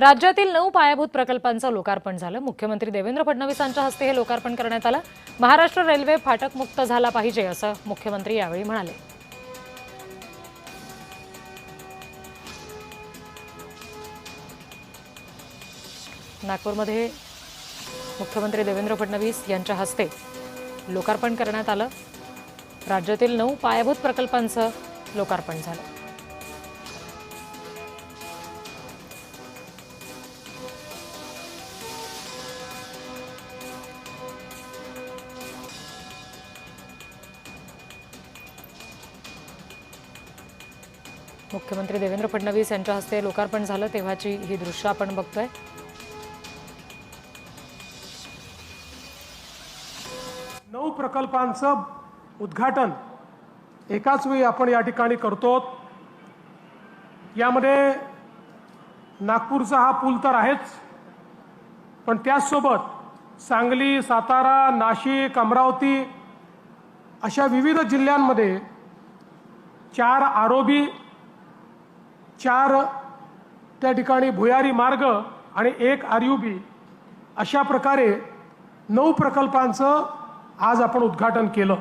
राज्यातील 9 पायाभूत प्रकल्पांचं लोकार्पण झालं। मुख्यमंत्री देवेंद्र फडणवीसांच्या हस्ते हे लोकार्पण करण्यात आलं। महाराष्ट्र रेल्वे फाटक मुक्त झाला पाहिजे असं मुख्यमंत्री यावेळी म्हणाले। नागपूरमध्ये मुख्यमंत्री देवेंद्र फडणवीस यांच्या हस्ते लोकार्पण करण्यात आलं। राज्यातील 9 पायाभूत प्रकल्पांचं लोकार्पण झालं। मुख्यमंत्री देवेंद्र फडणवीस यांच्या हस्ते लोकार्पण झालं तेव्हाची ही दृश्य आपण बघतोय। नऊ प्रकल्पांचं उद्घाटन एकाच वेळी आपण या ठिकाणी करतो। यामध्ये नागपूरचा हा पूल तर आहेच, पण त्याचसोबत सांगली, सातारा, नाशिक, अमरावती अशा विविध जिल्ह्यांमध्ये 4 आरोबी, 4 त्या ठिकाणी भुयारी मार्ग आणि 1 आरयूबी अशा प्रकारे 9 प्रकल्पांचं आज आपण उद्घाटन केलं।